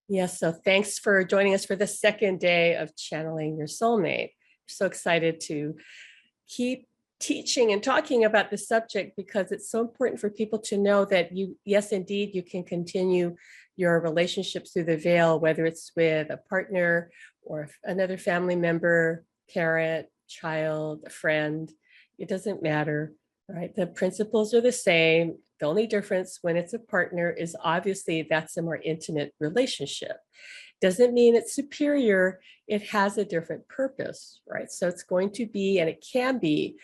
Yes, so thanks for joining us for the second day of channeling your soulmate. So excited to keep teaching and talking about the subject because it's so important for people to know that yes, indeed, you can continue your relationships through the veil, whether it's with a partner or another family member, parent, child, a friend. It doesn't matter, right? The principles are the same. The only difference when it's a partner is obviously that's a more intimate relationship. Doesn't mean it's superior. It has a different purpose, right? So it's going to be, and it can be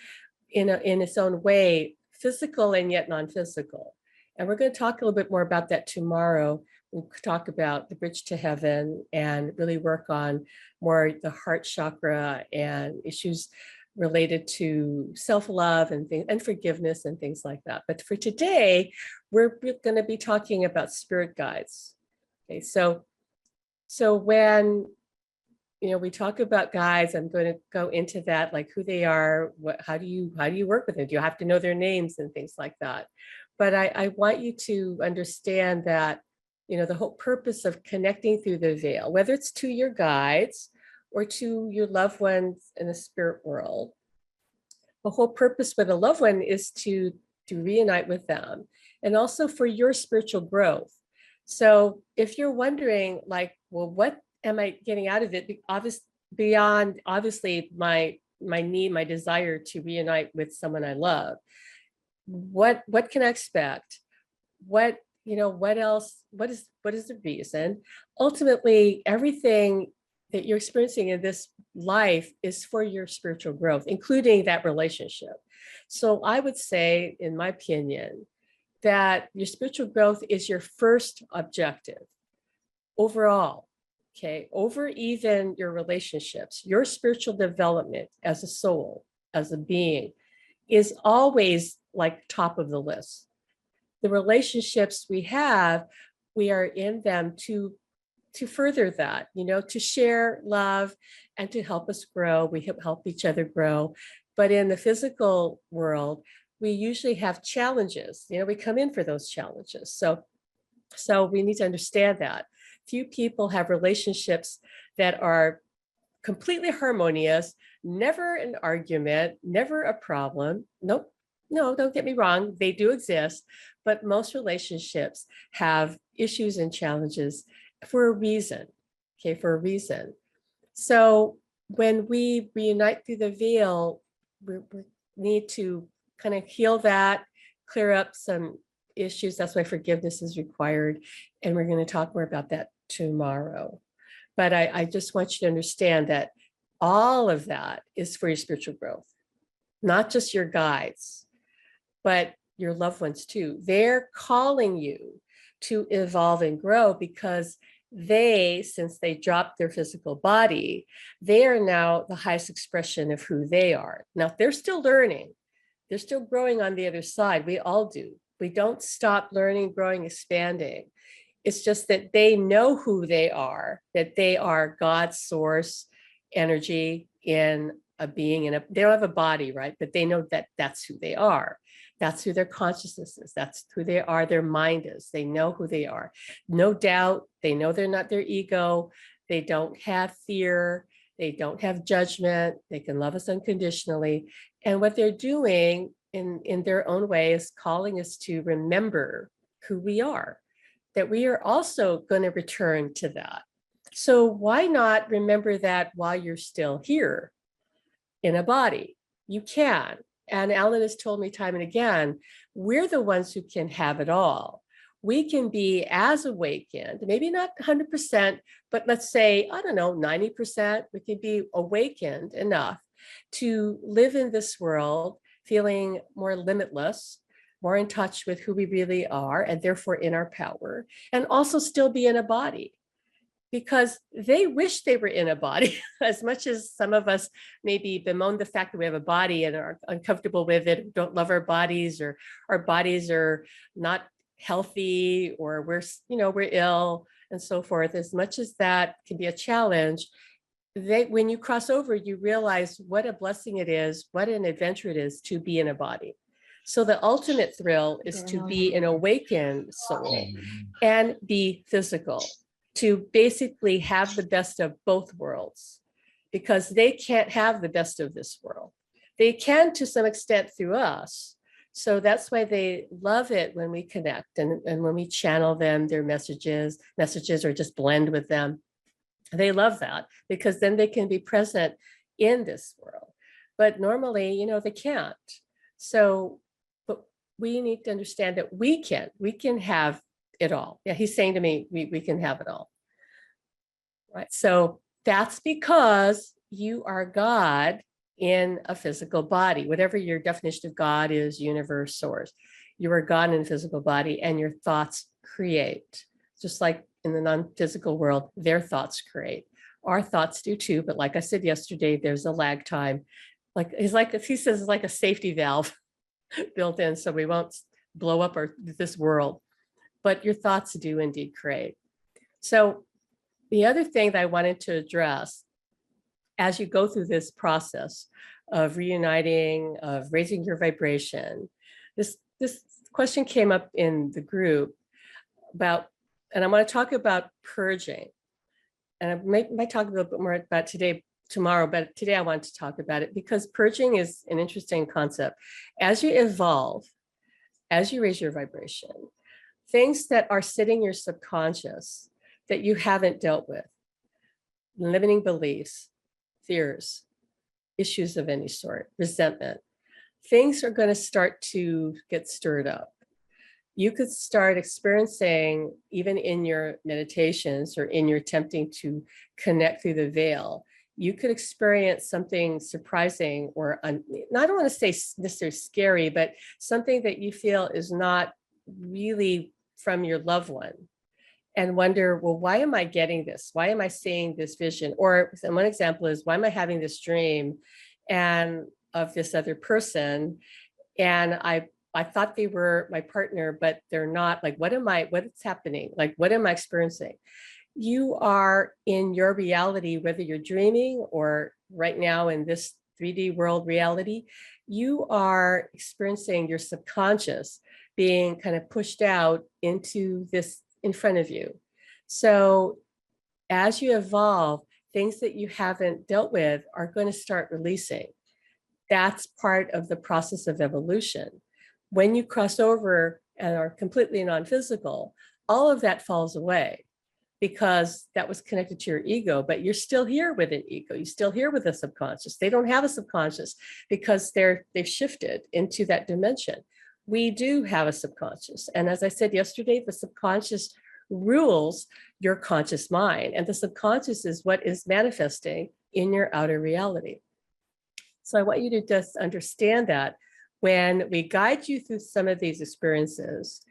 in its own way, physical and yet non-physical. And we're going to talk a little bit more about that tomorrow. We'll talk about the bridge to heaven and really work on more the heart chakra and issues related to self-love and forgiveness and things like that. But for today, we're going to be talking about spirit guides. Okay, so when we talk about guides, I'm going to go into that, like who they are, how do you work with them? Do you have to know their names and things like that? But I want you to understand that the whole purpose of connecting through the veil, whether it's to your guides or to your loved ones in the spirit world, the whole purpose with a loved one is to reunite with them, and also for your spiritual growth. So if you're wondering, like, well, what am I getting out of it? Beyond obviously my need, my desire to reunite with someone I love, what can I expect? What else? What is the reason? Ultimately, everything that you're experiencing in this life is for your spiritual growth, including that relationship. So I would say, in my opinion, that your spiritual growth is your first objective overall, okay, over even your relationships. Your spiritual development as a soul, as a being, is always like top of the list. The relationships we have, we are in them to further that, to share love and to help us grow. We help each other grow. But in the physical world, we usually have challenges. We come in for those challenges. So we need to understand that. Few people have relationships that are completely harmonious, never an argument, never a problem. Nope. No, don't get me wrong. They do exist, but most relationships have issues and challenges for a reason. Okay, for a reason. So when we reunite through the veil, we need to kind of heal that, clear up some issues. That's why forgiveness is required. And we're going to talk more about that tomorrow. But I just want you to understand that all of that is for your spiritual growth, not just your guides, but your loved ones too. They're calling you to evolve and grow because since they dropped their physical body, they are now the highest expression of who they are. Now, they're still learning. They're still growing on the other side. We all do. We don't stop learning, growing, expanding. It's just that they know who they are, that they are God's source energy in a being, they don't have a body, right? But they know that that's who they are. That's who their consciousness is. That's who they are. Their mind is. They know who they are. No doubt. They know they're not their ego. They don't have fear. They don't have judgment. They can love us unconditionally. And what they're doing in their own way is calling us to remember who we are, that we are also going to return to that. So why not remember that while you're still here in a body? You can. And Alan has told me time and again, we're the ones who can have it all. We can be as awakened, maybe not 100%, but let's say, 90%, we can be awakened enough to live in this world feeling more limitless, more in touch with who we really are, and therefore in our power, and also still be in a body. Because they wish they were in a body, as much as some of us maybe bemoan the fact that we have a body and are uncomfortable with it, don't love our bodies, or our bodies are not healthy, or we're ill and so forth. As much as that can be a challenge, when you cross over, you realize what a blessing it is, what an adventure it is to be in a body. So the ultimate thrill is to be an awakened soul and be physical. to basically have the best of both worlds, because they can't have the best of this world. They can to some extent through us. So that's why they love it when we connect and when we channel them, their messages or just blend with them. They love that because then they can be present in this world. But normally, you know, they can't. So, but we need to understand that we can have it all. Yeah, he's saying to me, we can have it all. Right. So that's because you are God in a physical body, whatever your definition of God is, universe, source. You are God in a physical body, and your thoughts create. Just like in the non-physical world, their thoughts create. Our thoughts do too, but like I said yesterday, there's a lag time. Like he says, it's like a safety valve built in, so we won't blow up this world. But your thoughts do indeed create. So the other thing that I wanted to address as you go through this process of reuniting, of raising your vibration, this question came up in the group about, and I want to talk about purging. And I might talk a little bit more about tomorrow, but today I want to talk about it because purging is an interesting concept. As you evolve, as you raise your vibration, things that are sitting in your subconscious that you haven't dealt with, limiting beliefs, fears, issues of any sort, resentment, things are going to start to get stirred up. You could start experiencing, even in your meditations or in your attempting to connect through the veil, you could experience something surprising or, I don't want to say necessarily scary, but something that you feel is not really from your loved one. And wonder, well, why am I getting this? Why am I seeing this vision? Or one example is, why am I having this dream and of this other person? And I thought they were my partner, but they're not. Like, what's happening? Like, what am I experiencing? You are in your reality, whether you're dreaming or right now in this 3D world reality, you are experiencing your subconscious being kind of pushed out into this in front of you. So as you evolve, things that you haven't dealt with are going to start releasing. That's part of the process of evolution. When you cross over and are completely non-physical, all of that falls away because that was connected to your ego, but you're still here with an ego. You're still here with a subconscious. They don't have a subconscious because they've shifted into that dimension. We do have a subconscious. And as I said yesterday, the subconscious rules your conscious mind. And the subconscious is what is manifesting in your outer reality. So I want you to just understand that when we guide you through some of these experiences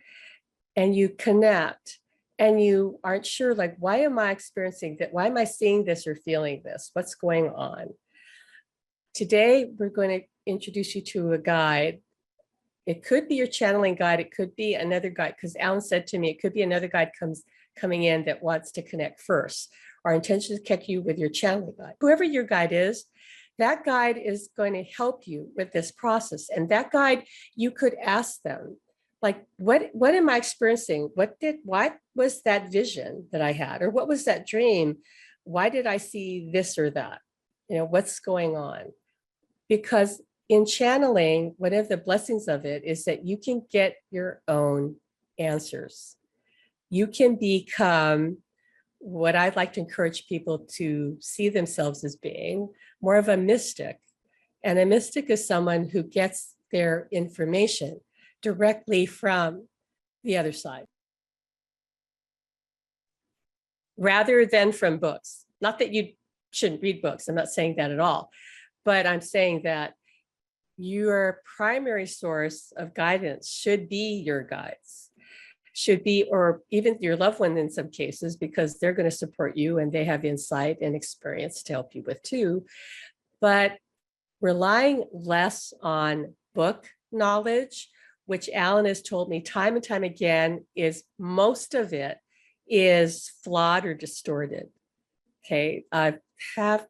and you connect and you aren't sure, like, why am I experiencing that? Why am I seeing this or feeling this? What's going on? Today, we're going to introduce you to a guide. It could be your channeling guide. It could be another guide, because Alan said to me, it could be another guide coming in that wants to connect first. Our intention is to connect you with your channeling guide. Whoever your guide is, that guide is going to help you with this process. And that guide, you could ask them, like, what am I experiencing? What was that vision that I had? Or what was that dream? Why did I see this or that? You know, what's going on? Because in channeling, one of the blessings of it is that you can get your own answers. You can become what I'd like to encourage people to see themselves as being, more of a mystic. And a mystic is someone who gets their information directly from the other side, rather than from books. Not that you shouldn't read books, I'm not saying that at all, but I'm saying that your primary source of guidance should be your guides, should be, or even your loved one in some cases, because they're going to support you and they have insight and experience to help you with too. But relying less on book knowledge, which Alan has told me time and time again, is most of it is flawed or distorted. Okay, I have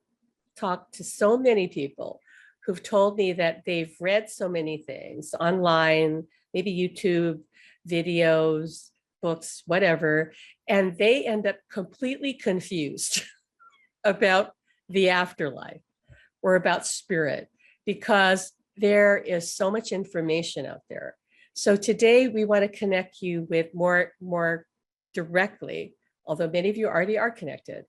talked to so many people who've told me that they've read so many things online, maybe YouTube videos, books, whatever, and they end up completely confused about the afterlife or about spirit, because there is so much information out there. So today we want to connect you with more directly, although many of you already are connected,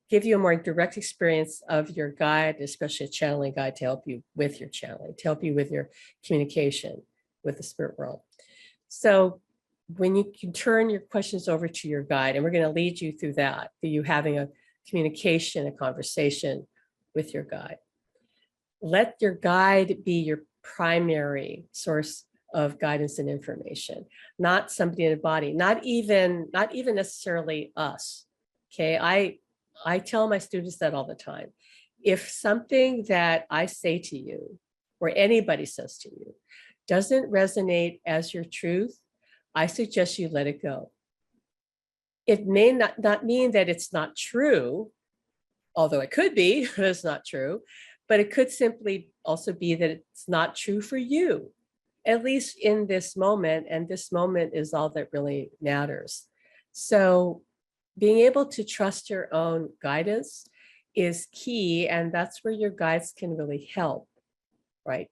give you a more direct experience of your guide, especially a channeling guide, to help you with your channeling, to help you with your communication with the spirit world. So when you can turn your questions over to your guide, and we're going to lead you through that, through you having a communication, a conversation with your guide. Let your guide be your primary source of guidance and information, not somebody in a body, not even necessarily us. Okay, I tell my students that all the time. If something that I say to you or anybody says to you doesn't resonate as your truth, I suggest you let it go. It may not mean that it's not true, although it could be that it's not true, but it could simply also be that it's not true for you, at least in this moment. And this moment is all that really matters. So being able to trust your own guidance is key. And that's where your guides can really help, right?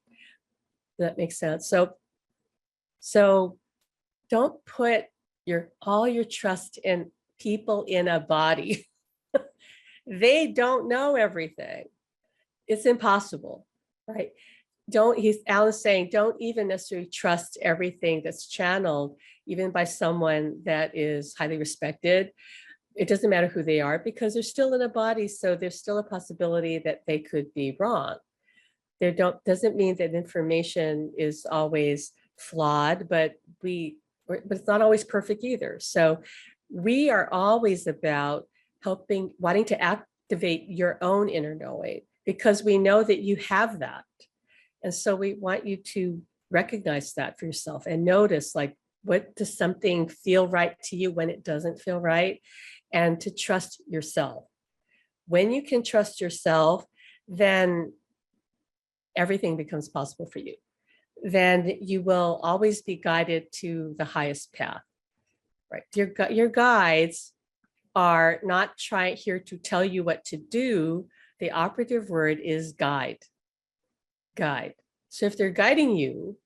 That makes sense. So don't put all your trust in people in a body. They don't know everything. It's impossible, right? Alan's saying, don't even necessarily trust everything that's channeled, even by someone that is highly respected. It doesn't matter who they are, because they're still in a body. So there's still a possibility that they could be wrong. Doesn't mean that information is always flawed, but it's not always perfect either. So we are always about wanting to activate your own inner knowing, because we know that you have that. And so we want you to recognize that for yourself and notice, like, what does something feel right to you when it doesn't feel right? And to trust yourself. When you can trust yourself, then everything becomes possible for you. Then you will always be guided to the highest path, right? Your guides are not here to tell you what to do. The operative word is guide. So if they're guiding you,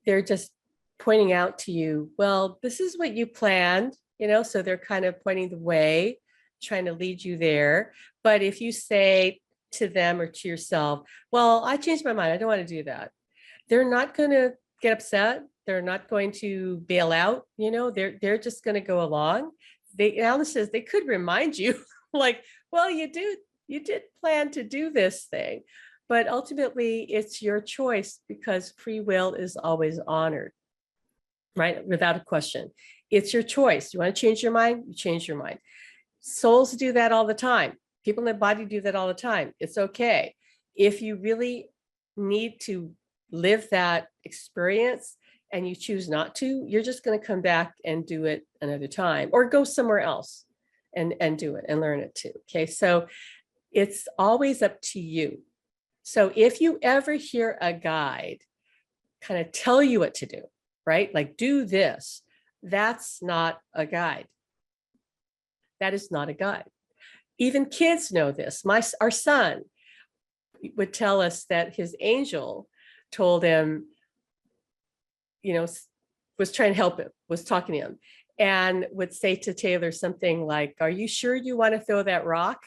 they're just pointing out to you, well, this is what you planned, so they're kind of pointing the way, trying to lead you there. But if you say to them or to yourself, well, I changed my mind, I don't want to do that, they're not going to get upset. They're not going to bail out, they're just going to go along. Alan says they could remind you, like, well, you did plan to do this thing, but ultimately it's your choice, because free will is always honored, right? Without a question. It's your choice. You want to change your mind? You change your mind. Souls do that all the time. People in the body do that all the time. It's okay. If you really need to live that experience and you choose not to, you're just going to come back and do it another time, or go somewhere else and do it and learn it too. Okay. So it's always up to you. So if you ever hear a guide kind of tell you what to do, right? Like, do this, that's not a guide. That is not a guide. Even kids know this. Our son would tell us that his angel told him, was trying to help him, was talking to him, and would say to Taylor something like, are you sure you want to throw that rock?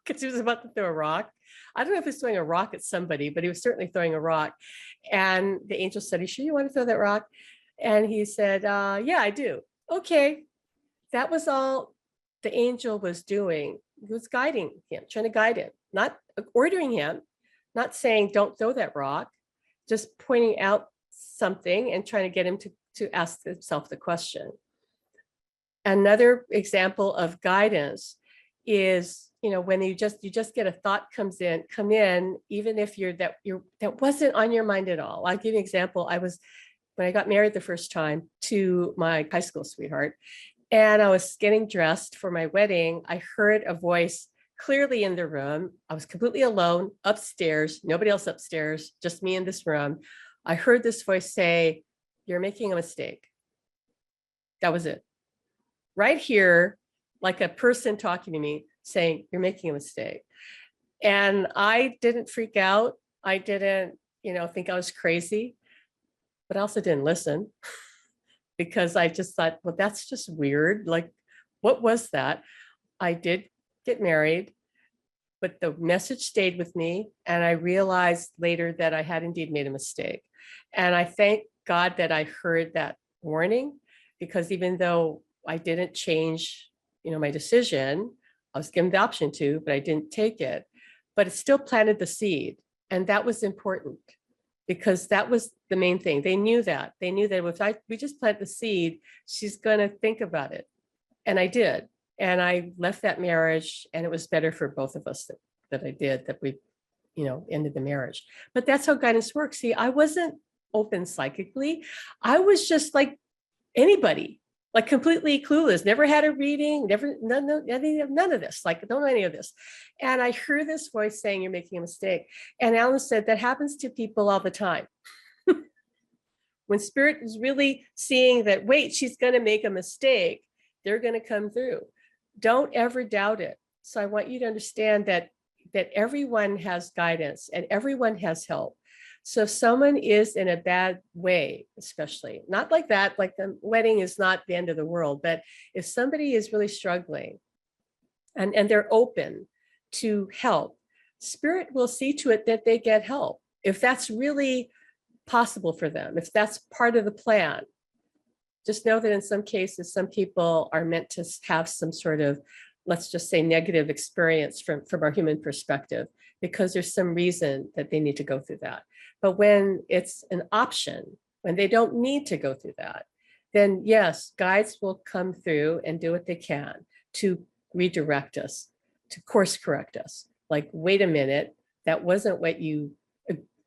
Because he was about to throw a rock. I don't know if he was throwing a rock at somebody, but he was certainly throwing a rock. And the angel said, are you sure you want to throw that rock? And he said, yeah, I do. Okay. That was all the angel was doing. He was guiding him, trying to guide him, not ordering him, not saying, don't throw that rock, just pointing out something and trying to get him to ask himself the question. Another example of guidance is, when you just get a thought come in, even if that wasn't on your mind at all. I'll give you an example. When I got married the first time to my high school sweetheart, and I was getting dressed for my wedding, I heard a voice clearly in the room. I was completely alone upstairs, nobody else upstairs, just me in this room. I heard this voice say, you're making a mistake. That was it. right here, like a person talking to me saying, you're making a mistake. And I didn't freak out. I didn't, think I was crazy, but I also didn't listen because I just thought, well, that's just weird. Like, what was that? I did get married, but the message stayed with me. And I realized later that I had indeed made a mistake. And I thank God that I heard that warning, because even though I didn't change, my decision, I was given the option to, but I didn't take it, but it still planted the seed. And that was important because that was the main thing. They knew that if we just plant the seed, she's going to think about it. And I did. And I left that marriage, and it was better for both of us that I did, that we, ended the marriage. But that's how guidance works. See, I wasn't open psychically. I was just like anybody, like completely clueless, never had a reading, none of this, like don't know any of this. And I heard this voice saying, you're making a mistake. And Alan said, that happens to people all the time. When spirit is really seeing that, wait, she's going to make a mistake, they're going to come through. Don't ever doubt it. So I want you to understand that everyone has guidance and everyone has help. So if someone is in a bad way, especially not like that, like the wedding is not the end of the world, but if somebody is really struggling and they're open to help, spirit will see to it that they get help. If that's really possible for them, if that's part of the plan, just know that in some cases, some people are meant to have some sort of, let's just say, negative experience from our human perspective, because there's some reason that they need to go through that. But when it's an option, when they don't need to go through that, then yes, guides will come through and do what they can to redirect us, to course correct us. Like, wait a minute, that wasn't what you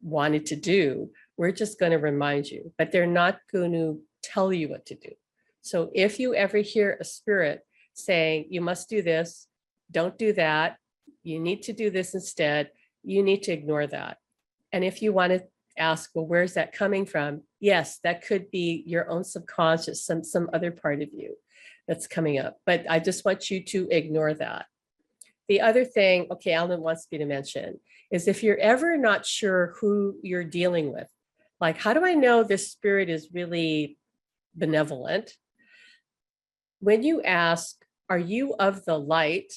wanted to do. We're just going to remind you, but they're not going to tell you what to do. So if you ever hear a spirit saying, you must do this, don't do that, you need to do this instead, you need to ignore that. And if you want to ask, well, where's that coming from? Yes, that could be your own subconscious, some other part of you that's coming up. But I just want you to ignore that. The other thing, okay, Alan wants me to mention, is if you're ever not sure who you're dealing with, like, how do I know this spirit is really benevolent? When you ask, are you of the light?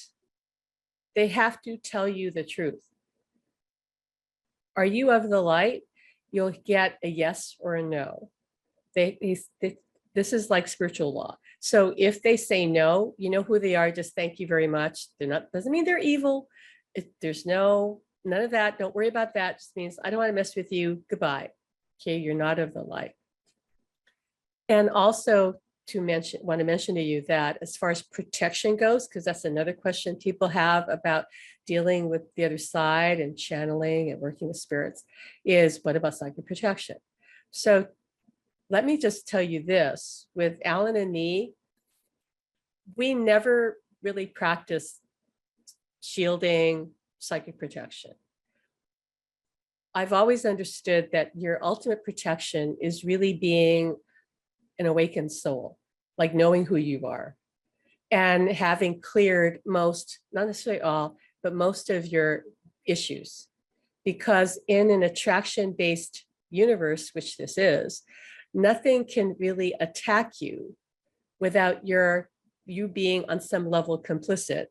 They have to tell you the truth. Are you of the light? You'll get a yes or a no. This is like spiritual law. So if they say no, you know who they are. Just thank you very much. They're not, doesn't mean they're evil. There's none of that. Don't worry about that. Just means I don't want to mess with you. Goodbye. Okay, you're not of the light. And also want to mention to you that as far as protection goes, because that's another question people have about dealing with the other side and channeling and working with spirits, is what about psychic protection? So let me just tell you this, with Alan and me, we never really practiced shielding, psychic protection. I've always understood that your ultimate protection is really being an awakened soul, like knowing who you are and having cleared most, not necessarily all, but most of your issues. Because in an attraction-based universe, which this is, nothing can really attack you without you being on some level complicit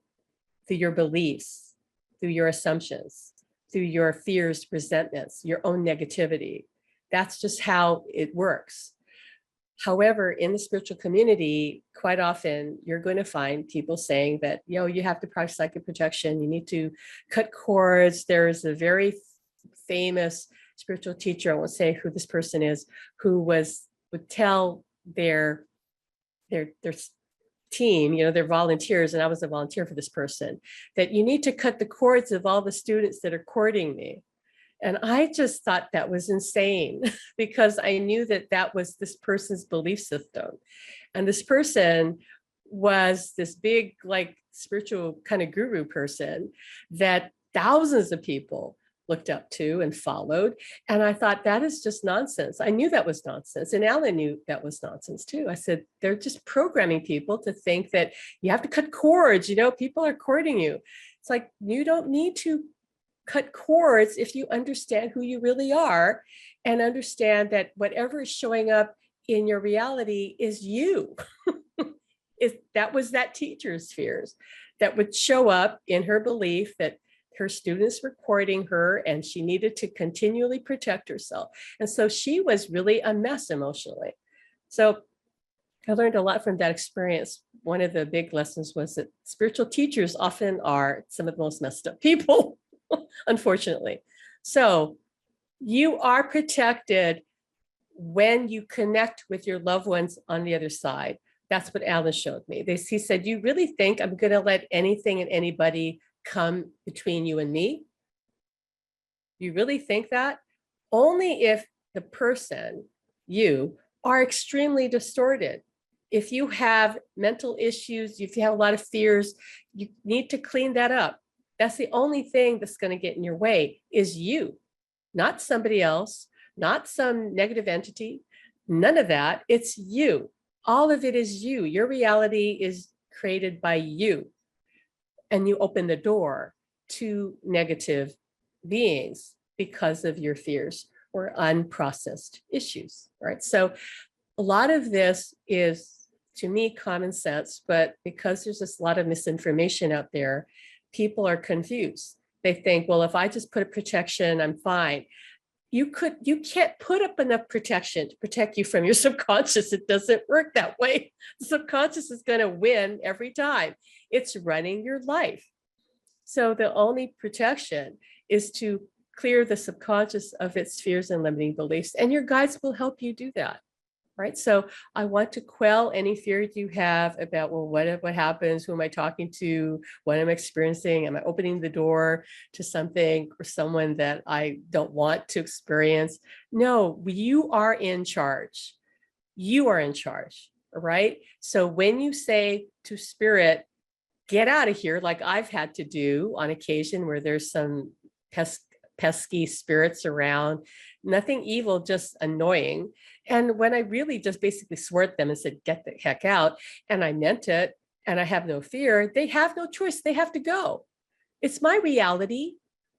through your beliefs, through your assumptions, through your fears, resentments, your own negativity. That's just how it works. However, in the spiritual community, quite often you're going to find people saying that, you have to practice psychic protection. You need to cut cords. There's a very famous spiritual teacher, I won't say who this person is, who would tell their team, their volunteers, and I was a volunteer for this person, that you need to cut the cords of all the students that are courting me. And I just thought that was insane because I knew that was this person's belief system. And this person was this big, like, spiritual kind of guru person that thousands of people looked up to and followed. And I thought, that is just nonsense. I knew that was nonsense. And Alan knew that was nonsense too. I said, they're just programming people to think that you have to cut cords, people are courting you. It's like, you don't need to cut cords if you understand who you really are and understand that whatever is showing up in your reality is you. That was that teacher's fears that would show up in her belief that her students were courting her and she needed to continually protect herself. And so she was really a mess emotionally. So I learned a lot from that experience. One of the big lessons was that spiritual teachers often are some of the most messed up people, unfortunately. So you are protected when you connect with your loved ones on the other side. That's what Alan showed me. He said, you really think I'm going to let anything and anybody come between you and me? You really think that? Only if the person, you, are extremely distorted. If you have mental issues, if you have a lot of fears, you need to clean that up. That's the only thing that's going to get in your way is you, not somebody else, not some negative entity, none of that. It's you. All of it is you. Your reality is created by you. And you open the door to negative beings because of your fears or unprocessed issues, right? So a lot of this is, to me, common sense, but because there's just a lot of misinformation out there, people are confused. They think, well, if I just put a protection, I'm fine. You can't put up enough protection to protect you from your subconscious. It doesn't work that way. The subconscious is going to win every time. It's running your life. So the only protection is to clear the subconscious of its fears and limiting beliefs, and your guides will help you do that. Right. So I want to quell any fear you have about, well, what happens? Who am I talking to? What am I experiencing? Am I opening the door to something or someone that I don't want to experience? No, you are in charge. You are in charge. Right. So when you say to spirit, get out of here, like I've had to do on occasion where there's some pesky spirits around, nothing evil, just annoying. And when I really just basically swore at them and said, get the heck out, and I meant it, and I have no fear, they have no choice. They have to go. It's my reality,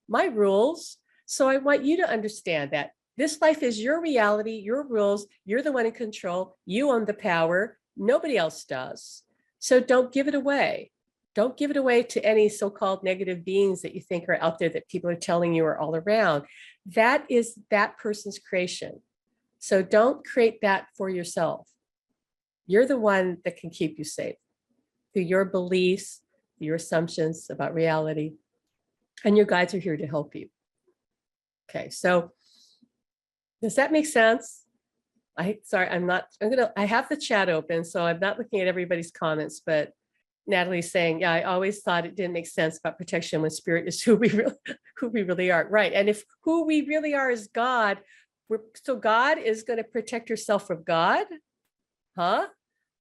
my rules. So I want you to understand that this life is your reality, your rules. You're the one in control. You own the power. Nobody else does. So don't give it away. Don't give it away to any so-called negative beings that you think are out there that people are telling you are all around. That is that person's creation. So don't create that for yourself. You're the one that can keep you safe through your beliefs, your assumptions about reality, and your guides are here to help you. Okay, so does that make sense? I have the chat open, so I'm not looking at everybody's comments, but Natalie's saying, yeah, I always thought it didn't make sense about protection when spirit is who we really are. Right. And if who we really are is God, so God is going to protect herself from God? Huh?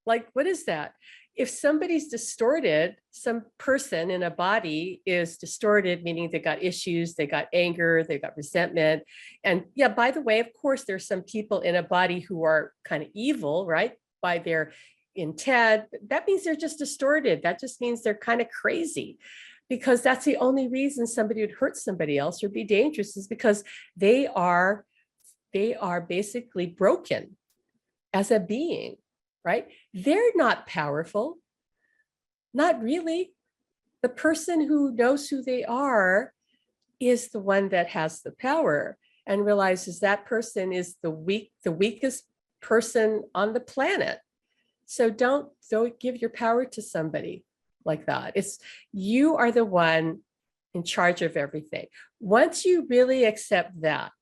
Like, what is that? If somebody's distorted, some person in a body is distorted, meaning they got issues, they got anger, they got resentment. And yeah, by the way, of course, there's some people in a body who are kind of evil, right? By their intent. That means they're just distorted. That just means they're kind of crazy, because that's the only reason somebody would hurt somebody else or be dangerous, is because they are basically broken as a being, right? They're not powerful. Not really. The person who knows who they are is the one that has the power and realizes that person is the weakest person on the planet. So don't give your power to somebody like that. You are the one in charge of everything. Once you really accept that,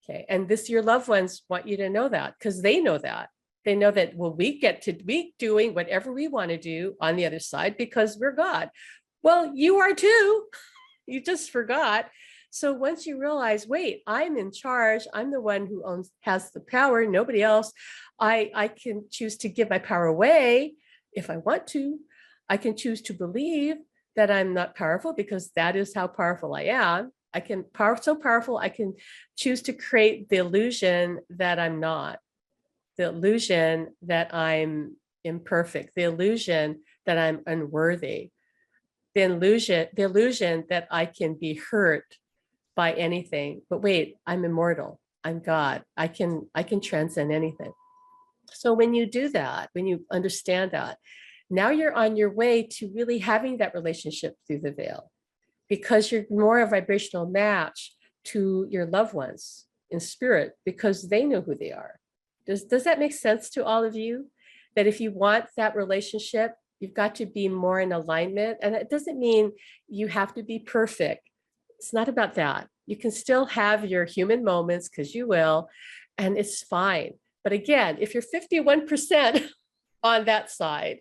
okay, and your loved ones want you to know that, because they know that. They know that, well, we get to be doing whatever we want to do on the other side because we're God. Well, you are too. You just forgot. So once you realize, wait, I'm in charge, I'm the one who has the power, nobody else. I can choose to give my power away if I want to. I can choose to believe that I'm not powerful because that is how powerful I am. so powerful, I can choose to create the illusion that I'm not, the illusion that I'm imperfect, the illusion that I'm unworthy, the illusion that I can be hurt by anything. But wait, I'm immortal. I'm God. I can transcend anything. So when you do that, when you understand that, now you're on your way to really having that relationship through the veil, because you're more a vibrational match to your loved ones in spirit, because they know who they are. Does that make sense to all of you? That if you want that relationship, you've got to be more in alignment. And it doesn't mean you have to be perfect. It's not about that. You can still have your human moments, because you will, and it's fine. But again, if you're 51% on that side,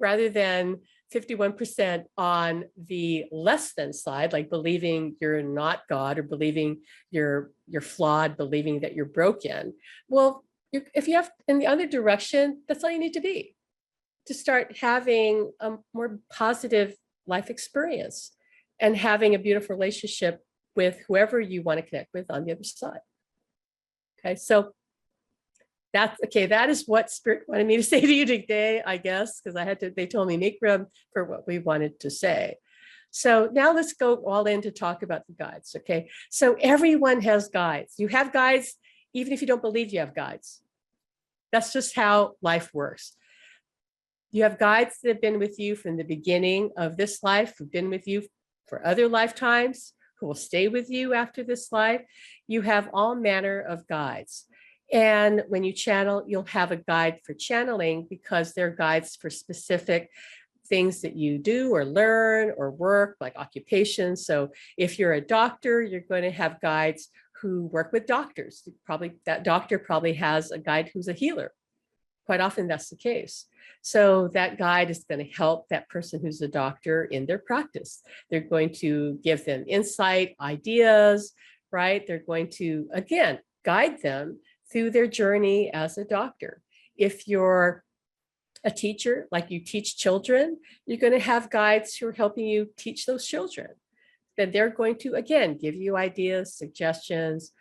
rather than 51% on the less than side, like believing you're not God, or believing you're flawed, believing that you're broken. Well, if you have in the other direction, that's all you need to be, to start having a more positive life experience and having a beautiful relationship with whoever you want to connect with on the other side. Okay, so that's okay. That is what Spirit wanted me to say to you today, I guess, because they told me make room for what we wanted to say. So now let's go all in to talk about the guides. Okay, so everyone has guides. You have guides, even if you don't believe you have guides. That's just how life works. You have guides that have been with you from the beginning of this life, who've been with you for other lifetimes, who will stay with you after this life. You have all manner of guides. And when you channel, you'll have a guide for channeling, because they're guides for specific things that you do or learn or work, like occupations. So if you're a doctor, you're going to have guides who work with doctors. That doctor probably has a guide who's a healer. Quite often that's the case. So that guide is going to help that person who's a doctor in their practice. They're going to give them insight, ideas, right? They're going to, again, guide them through their journey as a doctor. If you're a teacher, like you teach children, you're going to have guides who are helping you teach those children. Then they're going to, again, give you ideas, suggestions.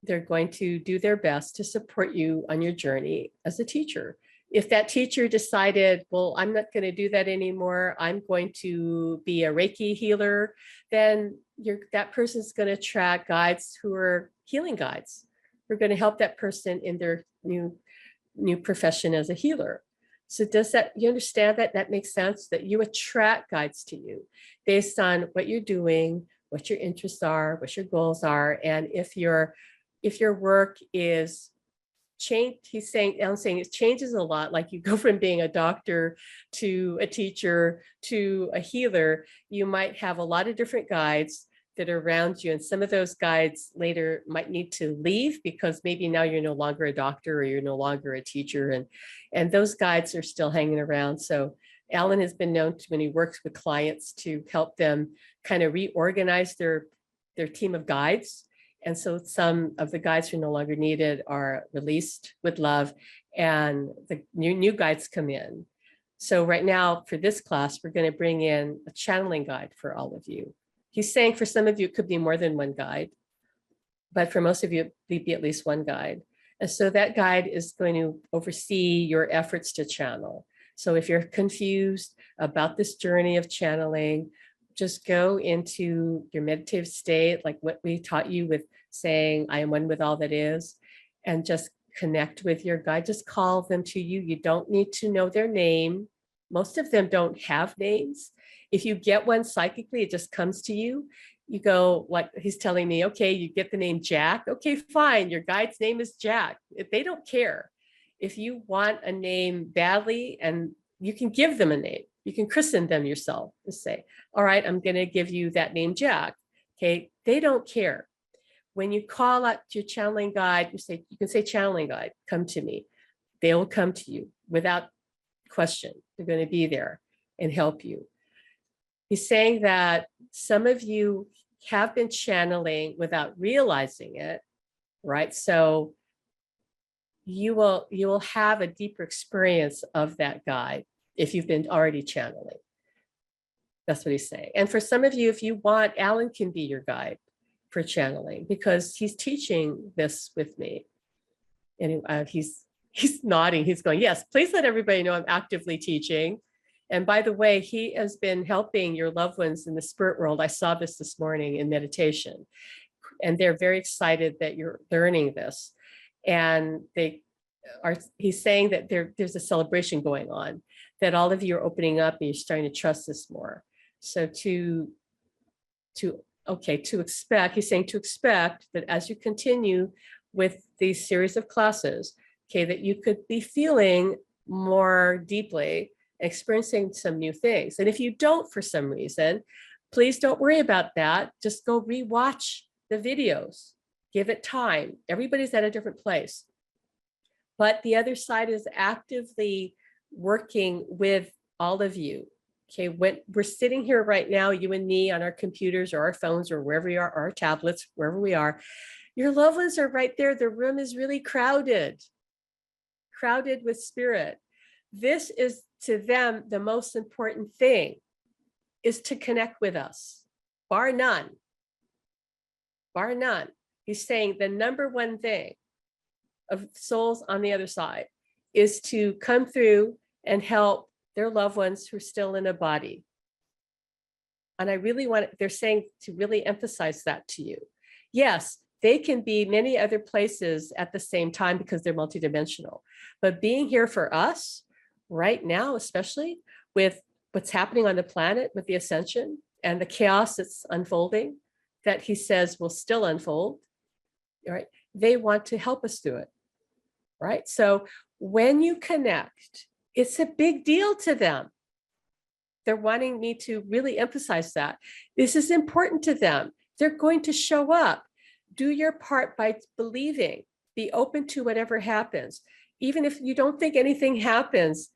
They're going to do their best to support you on your journey as a teacher. If that teacher decided, well, I'm not going to do that anymore, I'm going to be a Reiki healer, then that person's going to attract guides who are healing guides. We're going to help that person in their new profession as a healer. So you understand that? That makes sense, that you attract guides to you based on what you're doing, what your interests are, what your goals are. And if your work is changed, Alan's saying it changes a lot, like you go from being a doctor to a teacher to a healer, you might have a lot of different guides that are around you. And some of those guides later might need to leave, because maybe now you're no longer a doctor or you're no longer a teacher, and those guides are still hanging around. So Alan has been known to, when he works with clients, to help them kind of reorganize their team of guides. And so some of the guides who are no longer needed are released with love, and the new guides come in. So right now for this class, we're going to bring in a channeling guide for all of you. He's saying for some of you, it could be more than one guide, but for most of you, it'd be at least one guide. And so that guide is going to oversee your efforts to channel. So if you're confused about this journey of channeling, just go into your meditative state, like what we taught you with saying, I am one with all that is, and just connect with your guide. Just call them to you. You don't need to know their name. Most of them don't have names. If you get one psychically, it just comes to you. You go, like he's telling me, okay, you get the name Jack. Okay, fine. Your guide's name is Jack. They don't care. If you want a name badly, and you can give them a name, you can christen them yourself and say, all right, I'm going to give you that name Jack. Okay, they don't care. When you call out your channeling guide, you can say, channeling guide, come to me. They will come to you without question. They're going to be there and help you. He's saying that some of you have been channeling without realizing it, right? So you will have a deeper experience of that guide if you've been already channeling. That's what he's saying. And for some of you, if you want, Alan can be your guide. for channeling, because he's teaching this with me. And he's nodding. He's going, yes, please let everybody know I'm actively teaching. And by the way, he has been helping your loved ones in the spirit world. I saw this morning in meditation, and they're very excited that you're learning this. And he's saying that there's a celebration going on, that all of you are opening up and you're starting to trust this more. So he's saying to expect that as you continue with these series of classes, okay, that you could be feeling more deeply, experiencing some new things. And if you don't, for some reason, please don't worry about that. Just go rewatch the videos, give it time. Everybody's at a different place. But the other side is actively working with all of you. Okay, when we're sitting here right now, you and me on our computers or our phones or wherever we are, or our tablets, wherever we are, your loved ones are right there. The room is really crowded with spirit. This is to them, the most important thing is to connect with us, bar none. Bar none. He's saying the number one thing of souls on the other side is to come through and help their loved ones who are still in a body. And they're saying to really emphasize that to you. Yes, they can be many other places at the same time because they're multidimensional. But being here for us right now, especially with what's happening on the planet with the ascension and the chaos that's unfolding, that he says will still unfold, right? They want to help us do it, right? So when you connect, it's a big deal to them. They're wanting me to really emphasize that. This is important to them. They're going to show up. Do your part by believing. Be open to whatever happens. Even if you don't think anything happens,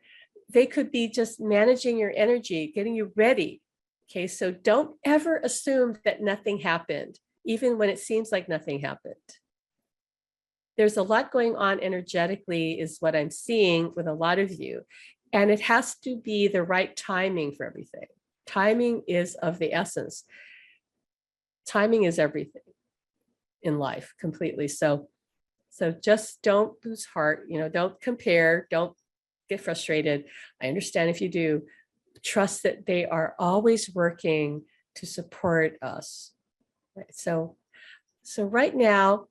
they could be just managing your energy, getting you ready. Okay, so don't ever assume that nothing happened, even when it seems like nothing happened. There's a lot going on energetically, is what I'm seeing with a lot of you. And it has to be the right timing for everything. Timing is of the essence. Timing is everything in life completely. So just don't lose heart, don't compare, don't get frustrated. I understand if you do. Trust that they are always working to support us. Right? So right now,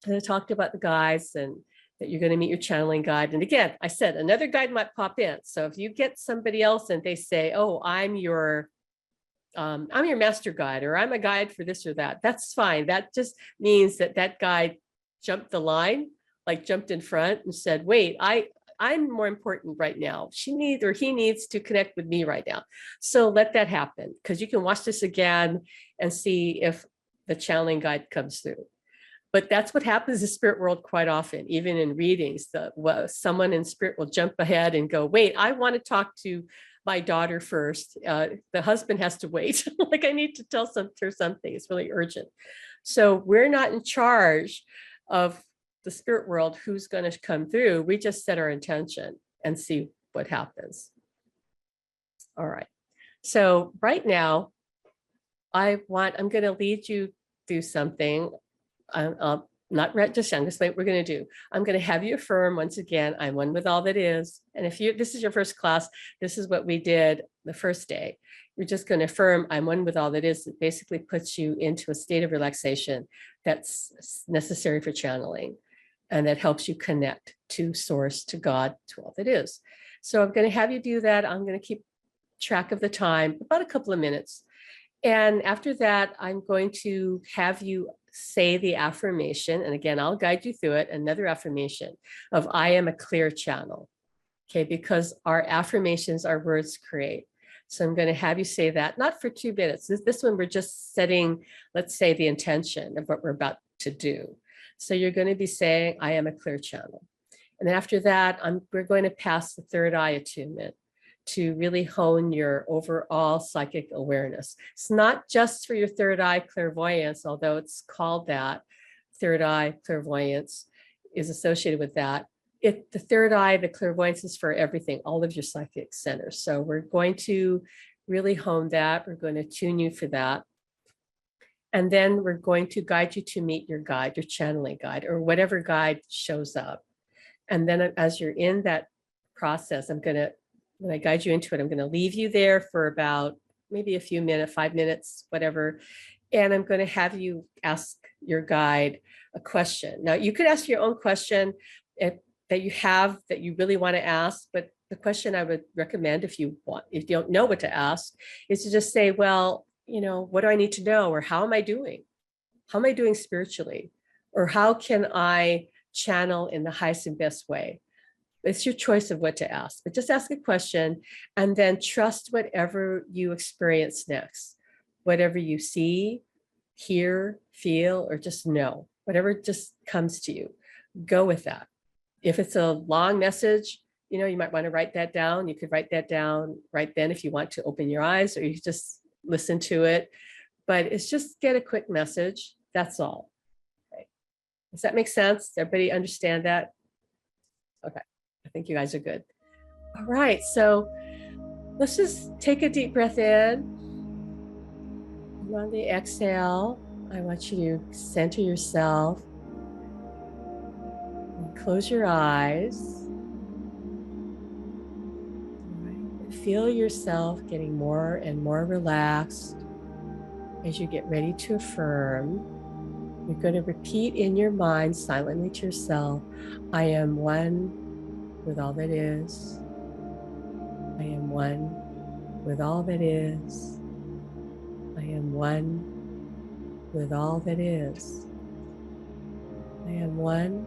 I talked about the guides and that you're going to meet your channeling guide. And again, I said another guide might pop in. So if you get somebody else and they say, "Oh, I'm your master guide," or "I'm a guide for this or that," that's fine. That just means that guide jumped the line, like jumped in front and said, "Wait, I'm more important right now. He needs to connect with me right now." So let that happen, because you can watch this again and see if the channeling guide comes through. But that's what happens in the spirit world quite often, even in readings. Someone in spirit will jump ahead and go, "Wait, I want to talk to my daughter first. The husband has to wait." Like, I need to tell her something. It's really urgent. So we're not in charge of the spirit world who's going to come through. We just set our intention and see what happens. All right. So right now, I'm going to lead you through something. Not just I'm just like we're going to do. I'm going to have you affirm once again, "I'm one with all that is." And if this is your first class, this is what we did the first day. You're just going to affirm, "I'm one with all that is." It basically puts you into a state of relaxation that's necessary for channeling, and that helps you connect to source, to God, to all that is. So I'm going to have you do that. I'm going to keep track of the time, about a couple of minutes. And after that, I'm going to have you say the affirmation. And again, I'll guide you through it. Another affirmation of "I am a clear channel." Okay, because our affirmations, our words create. So I'm going to have you say that, not for 2 minutes. This one, we're just setting, let's say, the intention of what we're about to do. So you're going to be saying, "I am a clear channel." And then after that, we're going to pass the third eye attunement to really hone your overall psychic awareness. It's not just for your third eye clairvoyance, although it's called that. Third eye clairvoyance is associated with that. The third eye, the clairvoyance, is for everything, all of your psychic centers. So we're going to really hone that. We're going to tune you for that. And then we're going to guide you to meet your guide, your channeling guide, or whatever guide shows up. And then as you're in that process, when I guide you into it, I'm going to leave you there for about maybe a few minutes, 5 minutes, whatever. And I'm going to have you ask your guide a question. Now, you could ask your own question that you really want to ask, but the question I would recommend if you don't know what to ask, is to just say, well, what do I need to know? Or how am I doing? How am I doing spiritually? Or how can I channel in the highest and best way? It's your choice of what to ask, but just ask a question and then trust whatever you experience next, whatever you see, hear, feel, or just know, whatever just comes to you, go with that. If it's a long message, you might want to write that down. You could write that down right then if you want to open your eyes, or you just listen to it. But it's just get a quick message. That's all. Okay. Does that make sense? Does everybody understand that? Okay. I think you guys are good. All right. So let's just take a deep breath in. And on the exhale, I want you to center yourself. And close your eyes. Feel yourself getting more and more relaxed as you get ready to affirm. You're going to repeat in your mind silently to yourself, I am one with all that is. I am one with all that is. I am one with all that is. I am one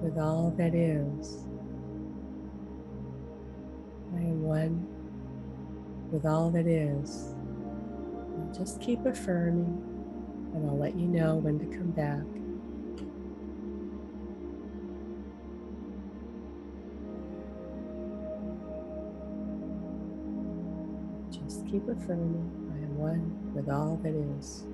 with all that is. I am one with all that is. And just keep affirming, and I'll let you know when to come back. Just keep affirming, I am one with all that is.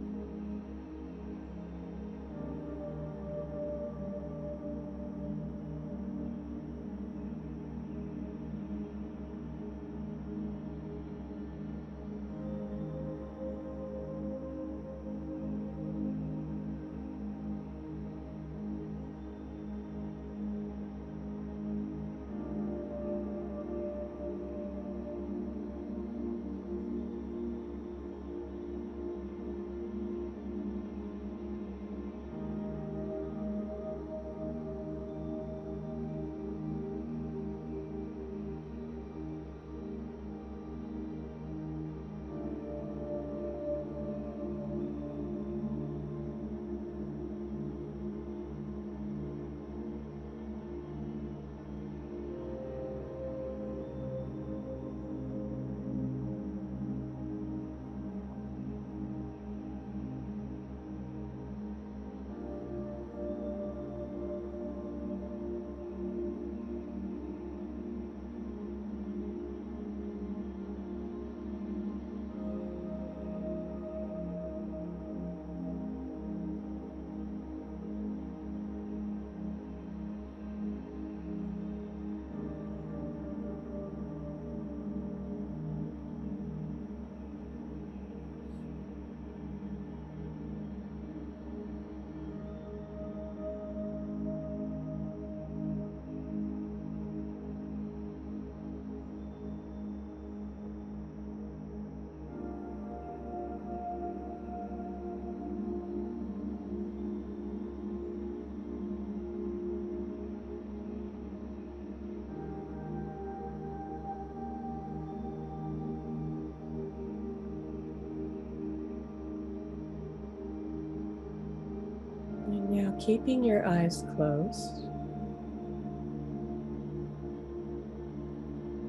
And now, keeping your eyes closed,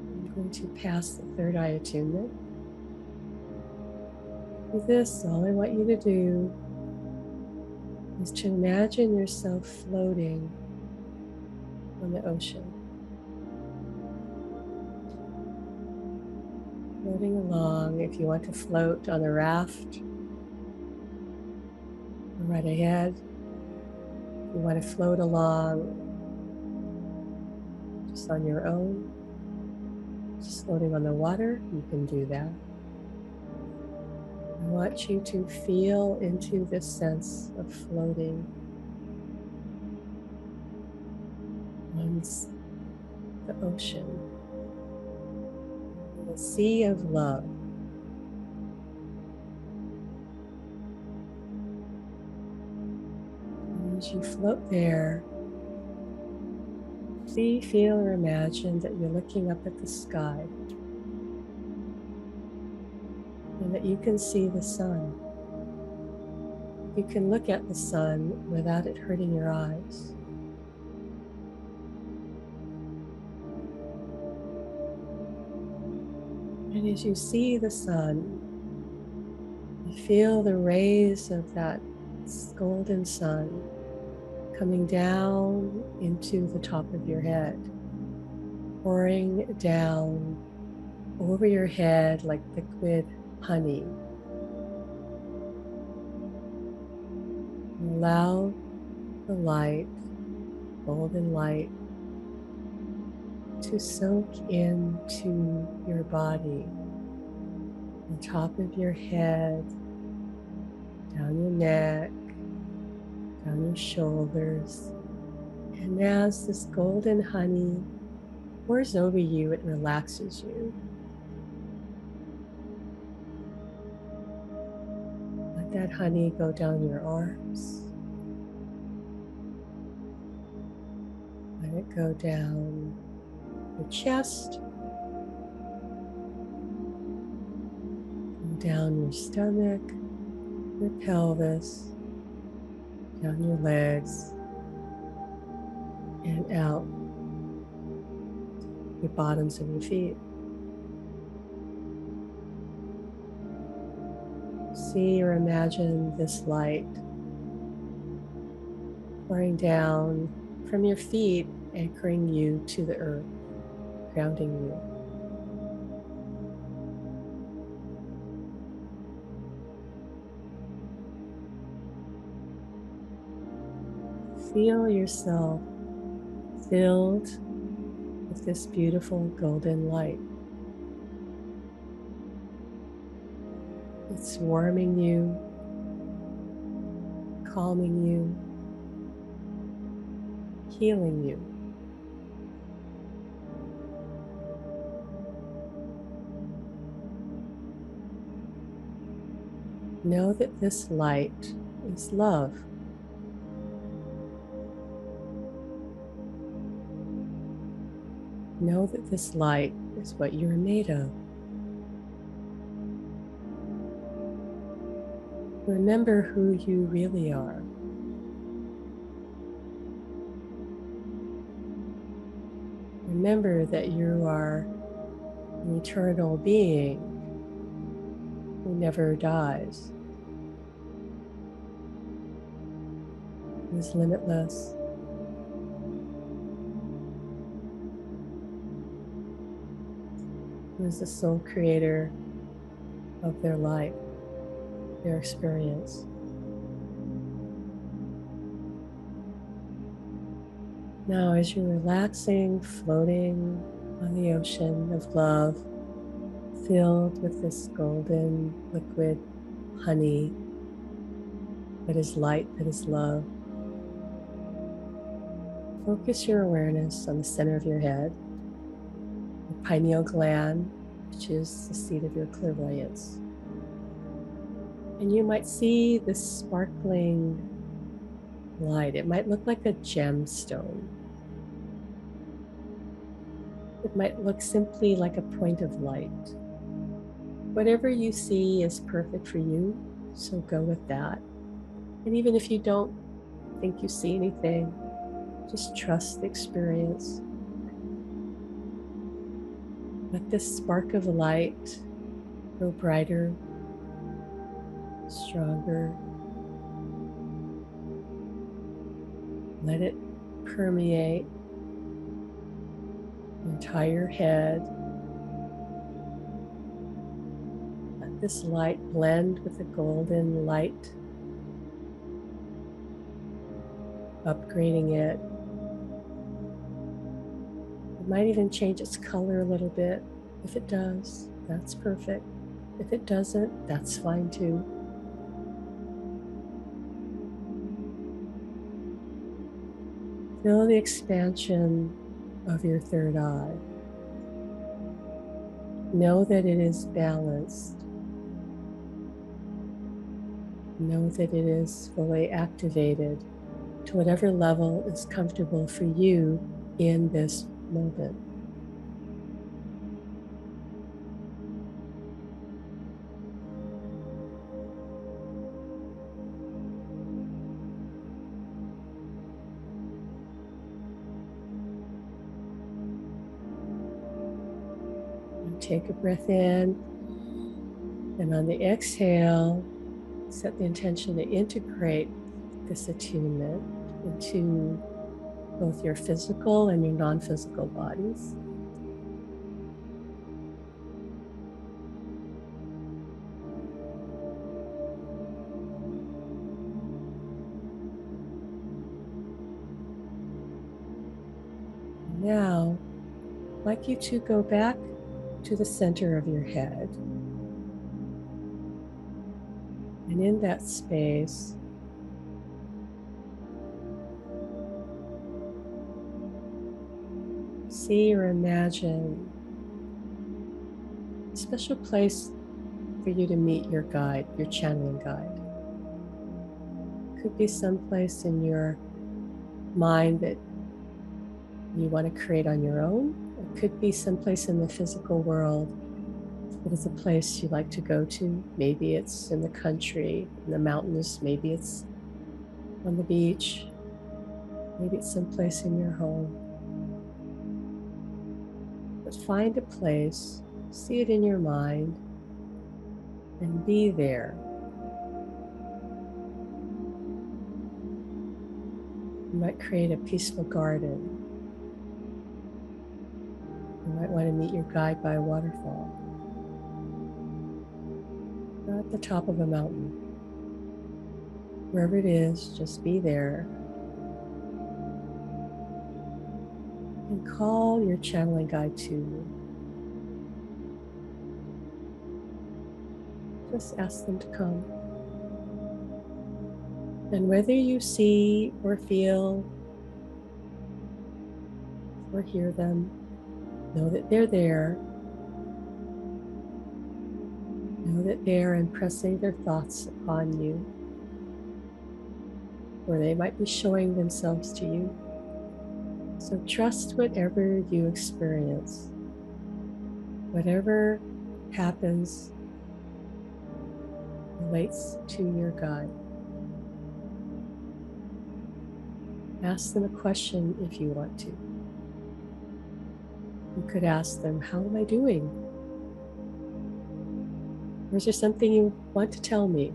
I'm going to pass the third eye attunement. With this, all I want you to do is to imagine yourself floating on the ocean. Floating along. If you want to float on a raft, go right ahead. If you want to float along just on your own, just floating on the water, you can do that. I want you to feel into this sense of floating on the ocean, the sea of love. And as you float there, see, feel, or imagine that you're looking up at the sky and that you can see the sun. You can look at the sun without it hurting your eyes. And as you see the sun, you feel the rays of that golden sun coming down into the top of your head, pouring down over your head like liquid honey. Allow the light, golden light, to soak into your body, the top of your head, down your neck, down your shoulders. And as this golden honey pours over you, it relaxes you. Let that honey go down your arms. Let it go down your chest, go down your stomach, your pelvis, down your legs, and out your bottoms of your feet. See or imagine this light pouring down from your feet, anchoring you to the earth, grounding you. Feel yourself filled with this beautiful golden light. It's warming you, calming you, healing you. Know that this light is love. Know that this light is what you're made of. Remember who you really are. Remember that you are an eternal being who never dies, who is limitless, who is the sole creator of their life, their experience. Now, as you're relaxing, floating on the ocean of love, filled with this golden liquid honey that is light, that is love, focus your awareness on the center of your head, the pineal gland, which is the seat of your clairvoyance. And you might see this sparkling light. It might look like a gemstone. It might look simply like a point of light. Whatever you see is perfect for you, so go with that. And even if you don't think you see anything, just trust the experience. Let this spark of light grow brighter, stronger. Let it permeate your entire head. Let this light blend with the golden light, upgrading it. It might even change its color a little bit. If it does, that's perfect. If it doesn't, that's fine too. Feel the expansion of your third eye. Know that it is balanced. Know that it is fully activated to whatever level is comfortable for you in this moment. And take a breath in, and on the exhale, set the intention to integrate this attunement into both your physical and your non-physical bodies. Now, I'd like you to go back to the center of your head. And in that space, see or imagine a special place for you to meet your guide, your channeling guide. It could be someplace in your mind that you want to create on your own. It could be someplace in the physical world that is a place you like to go to. Maybe it's in the country, in the mountains, maybe it's on the beach, maybe it's someplace in your home. But find a place, see it in your mind, and be there. You might create a peaceful garden. You might want to meet your guide by a waterfall, or at the top of a mountain. Wherever it is, just be there. And call your channeling guide to you. Just ask them to come. And whether you see or feel or hear them, know that they're there. Know that they're impressing their thoughts upon you, or they might be showing themselves to you. So trust whatever you experience, whatever happens relates to your guide. Ask them a question if you want to. You could ask them, how am I doing? Or is there something you want to tell me?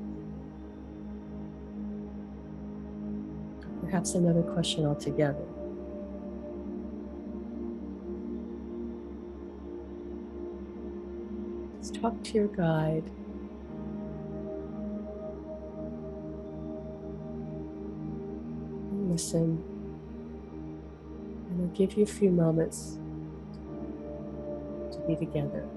Perhaps another question altogether. Just talk to your guide. And listen. And we'll give you a few moments to be together.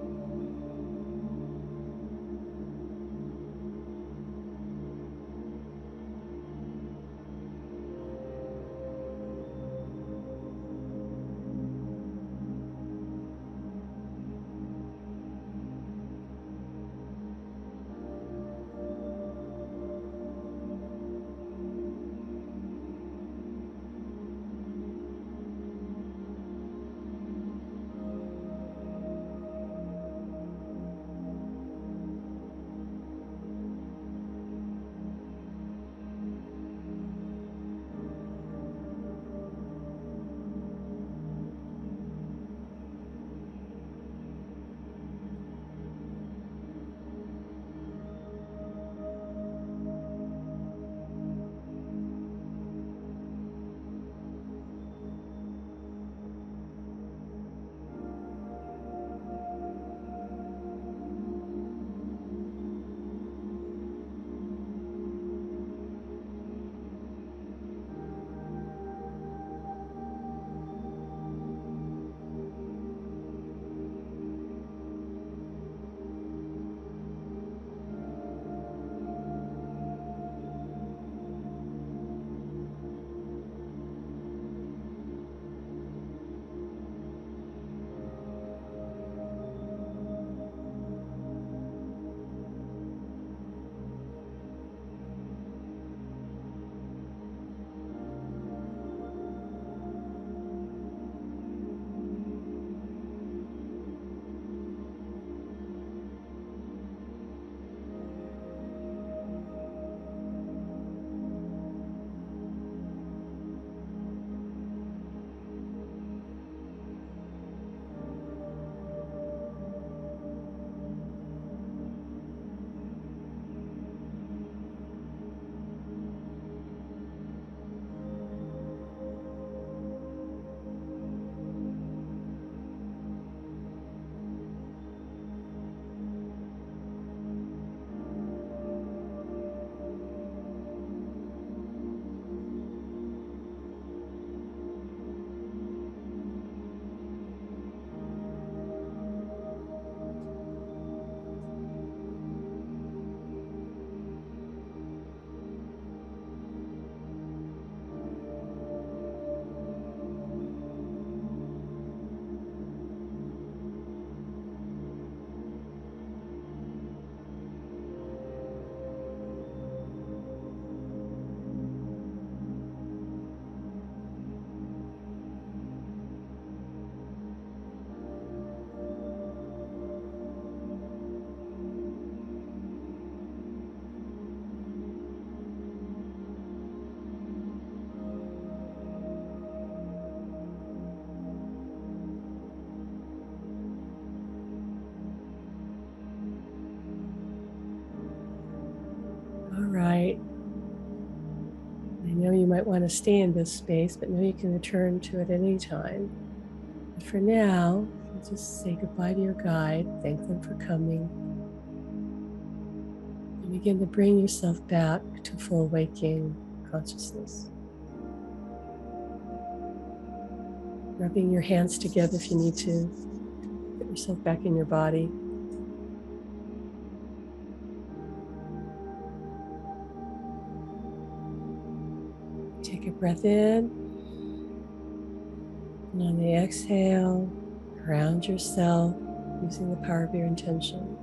right. I know you might want to stay in this space, but know you can return to it any time. But for now, just say goodbye to your guide, thank them for coming, and begin to bring yourself back to full waking consciousness. Rubbing your hands together if you need to. Put yourself back in your body. Take a breath in. And on the exhale, ground yourself using the power of your intention.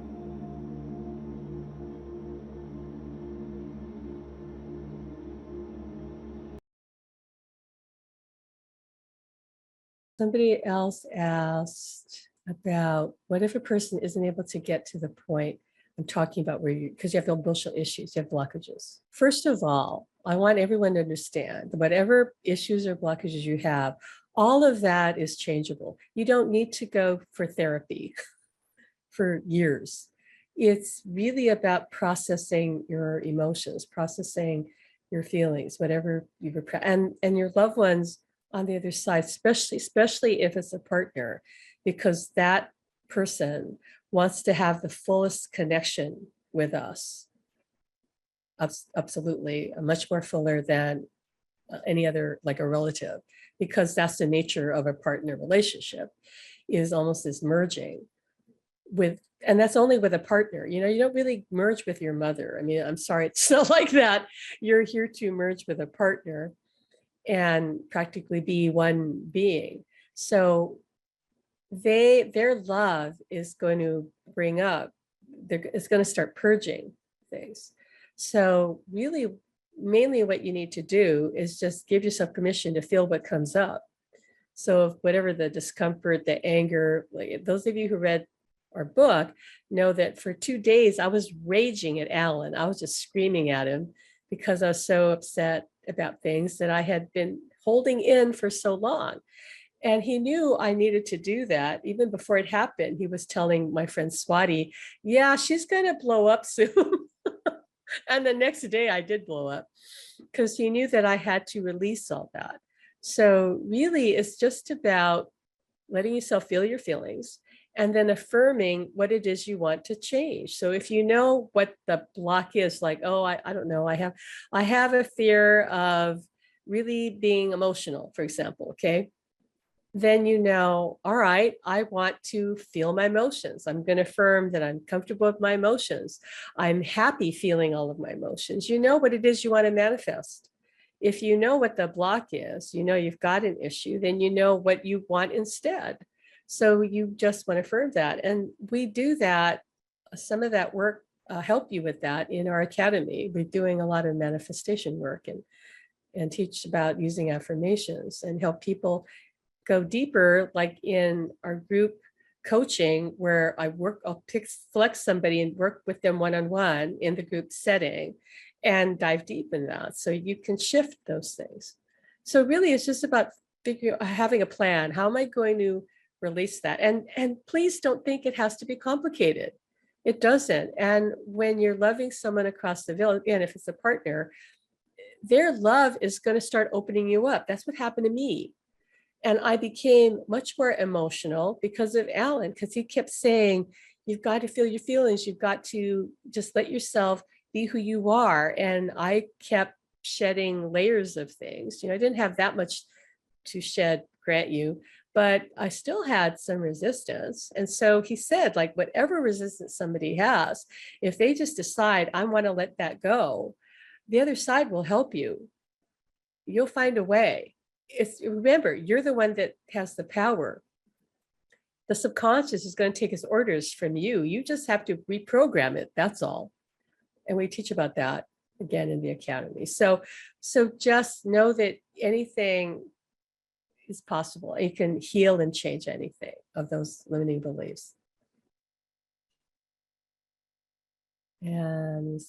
Somebody else asked about what if a person isn't able to get to the point I'm talking about where you, because you have emotional issues, you have blockages. First of all, I want everyone to understand that whatever issues or blockages you have, all of that is changeable. You don't need to go for therapy for years. It's really about processing your emotions, processing your feelings, whatever you've and your loved ones on the other side, especially if it's a partner, because that person wants to have the fullest connection with us. Absolutely, much more fuller than any other, like a relative, because that's the nature of a partner relationship, is almost this merging with, and that's only with a partner. You know, you don't really merge with your mother. I mean, I'm sorry, it's not like that. You're here to merge with a partner and practically be one being. So their love is going to bring up, it's going to start purging things. So really, mainly what you need to do is just give yourself permission to feel what comes up. So whatever the discomfort, the anger, like those of you who read our book know that for 2 days I was raging at Alan. I was just screaming at him because I was so upset about things that I had been holding in for so long. And he knew I needed to do that. Even before it happened, he was telling my friend Swati, yeah, she's going to blow up soon. And the next day I did blow up because he knew that I had to release all that. So really, it's just about letting yourself feel your feelings and then affirming what it is you want to change. So if you know what the block is, like, oh, I don't know, I have a fear of really being emotional, for example, okay? Then you know, all right, I want to feel my emotions. I'm going to affirm that I'm comfortable with my emotions. I'm happy feeling all of my emotions. You know what it is you want to manifest. If you know what the block is, you know you've got an issue, then you know what you want instead. So you just want to affirm that. And we do that, some of that work, help you with that in our academy. We're doing a lot of manifestation work and teach about using affirmations and help people go deeper, like in our group coaching, where I'll select somebody and work with them one-on-one in the group setting and dive deep in that. So you can shift those things. So really it's just about having a plan. How am I going to release that? And please don't think it has to be complicated. It doesn't. And when you're loving someone across the veil, again, if it's a partner, their love is going to start opening you up. That's what happened to me. And I became much more emotional because of Alan, because he kept saying, you've got to feel your feelings. You've got to just let yourself be who you are. And I kept shedding layers of things. You know, I didn't have that much to shed, grant you, but I still had some resistance. And so he said, like, whatever resistance somebody has, if they just decide, I want to let that go, the other side will help you. You'll find a way. Remember, you're the one that has the power. The subconscious is going to take its orders from you. You just have to reprogram it. That's all. And we teach about that again in the academy. So just know that anything is possible. You can heal and change anything of those limiting beliefs. And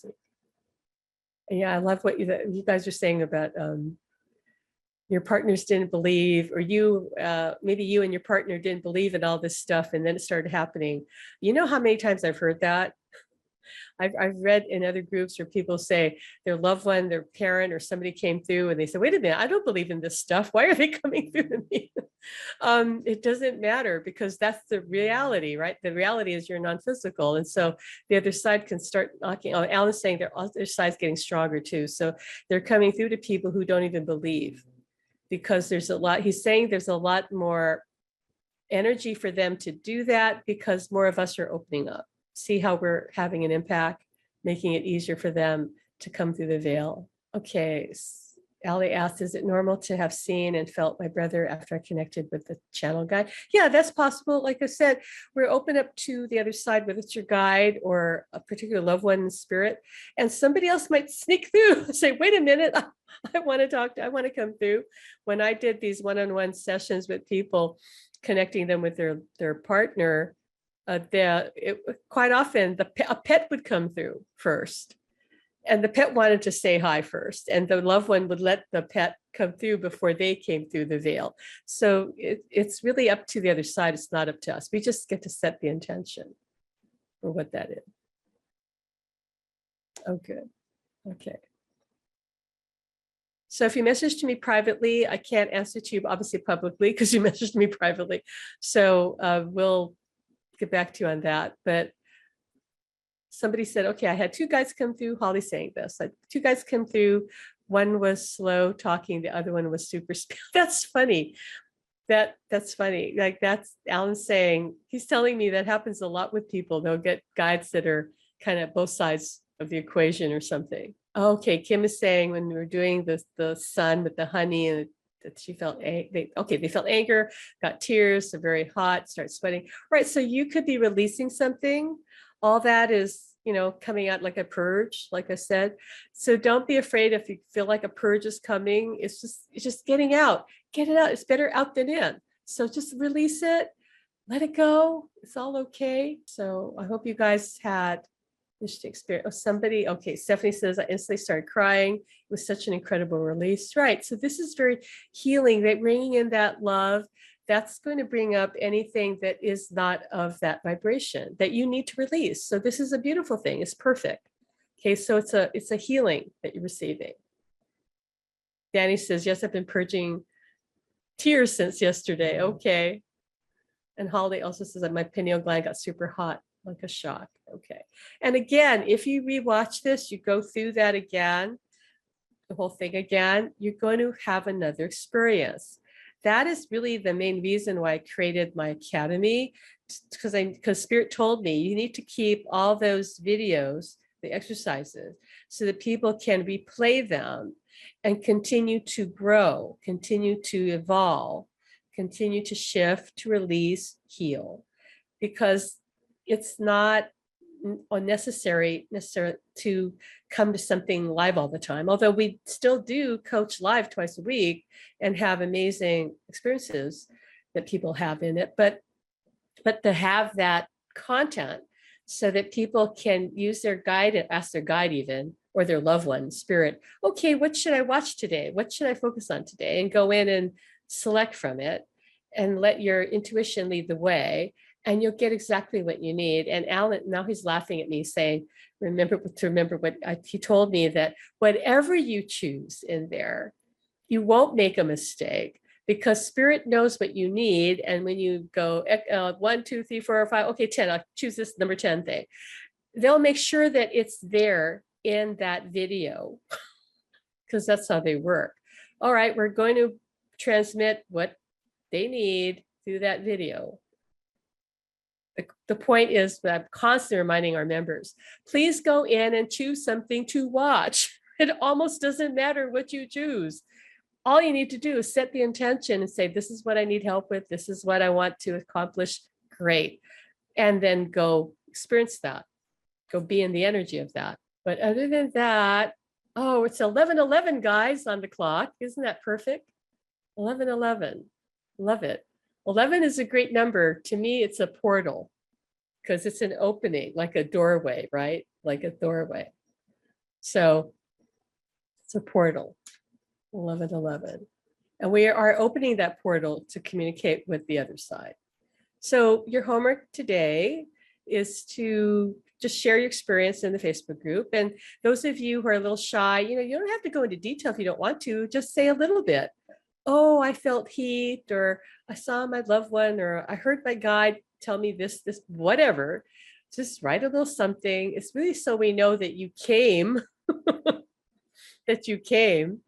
yeah, I love what you guys are saying about your partners didn't believe, or maybe you and your partner didn't believe in all this stuff, and then it started happening. You know how many times I've heard that? I've read in other groups where people say their loved one, their parent or somebody came through and they said, wait a minute, I don't believe in this stuff. Why are they coming through to me? It doesn't matter because that's the reality, right? The reality is you're non-physical. And so the other side can start knocking. Oh, Alan's saying their other side's getting stronger too. So they're coming through to people who don't even believe, because there's a lot, he's saying there's a lot more energy for them to do that because more of us are opening up. See how we're having an impact, making it easier for them to come through the veil. Okay. Ali asked, is it normal to have seen and felt my brother after I connected with the channel guide? Yeah, that's possible. Like I said, we're open up to the other side, whether it's your guide or a particular loved one in spirit. And somebody else might sneak through and say, wait a minute, I want to talk to, I want to come through. When I did these one-on-one sessions with people, connecting them with their partner, quite often a pet would come through first. And the pet wanted to say hi first, and the loved one would let the pet come through before they came through the veil. So it's really up to the other side. It's not up to us. We just get to set the intention for what that is. Oh, good. Okay. So if you message to me privately, I can't answer to you obviously publicly because you messaged me privately. So we'll get back to you on that. But somebody said, okay, I had two guys come through. Holly's saying this. Two guys come through. One was slow talking. The other one was super speed. That's funny. That's funny. Like that's Alan's saying, he's telling me that happens a lot with people. They'll get guides that are kind of both sides of the equation or something. Okay, Kim is saying when we were doing the sun with the honey and that she felt they felt anger, got tears, they're very hot, start sweating. All right, so you could be releasing something. All that is, coming out like a purge, like I said. So don't be afraid if you feel like a purge is coming. It's just getting out. Get it out. It's better out than in. So just release it, let it go. It's all okay. So I hope you guys had this experience. Oh, somebody, okay, Stephanie says, I instantly started crying. It was such an incredible release. Right. So this is very healing, that bringing in that love. That's going to bring up anything that is not of that vibration that you need to release. So this is a beautiful thing. It's perfect. Okay, so it's a healing that you're receiving. Danny says, yes, I've been purging tears since yesterday. Okay. And Holly also says that my pineal gland got super hot, like a shock. Okay. And again, if you rewatch this, you go through that again, the whole thing again, you're going to have another experience. That is really the main reason why I created my academy, because Spirit told me you need to keep all those videos, the exercises, so that people can replay them and continue to grow, continue to evolve, continue to shift, to release, heal, because it's not necessary to come to something live all the time, although we still do coach live twice a week and have amazing experiences that people have in it, but to have that content so that people can use their guide and ask their guide even, or their loved one, spirit, okay, what should I watch today? What should I focus on today? And go in and select from it and let your intuition lead the way. And you'll get exactly what you need. And Alan, now he's laughing at me saying, remember what he told me, that whatever you choose in there, you won't make a mistake because Spirit knows what you need. And when you go 1, 2, 3, 4, 5, okay, 10, I'll choose this number 10 thing. They'll make sure that it's there in that video because that's how they work. All right, we're going to transmit what they need through that video. The point is that I'm constantly reminding our members, please go in and choose something to watch. It almost doesn't matter what you choose. All you need to do is set the intention and say, this is what I need help with. This is what I want to accomplish. Great. And then go experience that. Go be in the energy of that. But other than that, oh, it's 11:11, guys, on the clock. Isn't that perfect? 11:11. Love it. 11 is a great number. To me, it's a portal because it's an opening, like a doorway, right? Like a doorway. So it's a portal, 11:11. And we are opening that portal to communicate with the other side. So your homework today is to just share your experience in the Facebook group. And those of you who are a little shy, you don't have to go into detail if you don't want to, just say a little bit. Oh, I felt heat, or I saw my loved one, or I heard my guide tell me this, whatever. Just write a little something. It's really so we know that you came, that you came.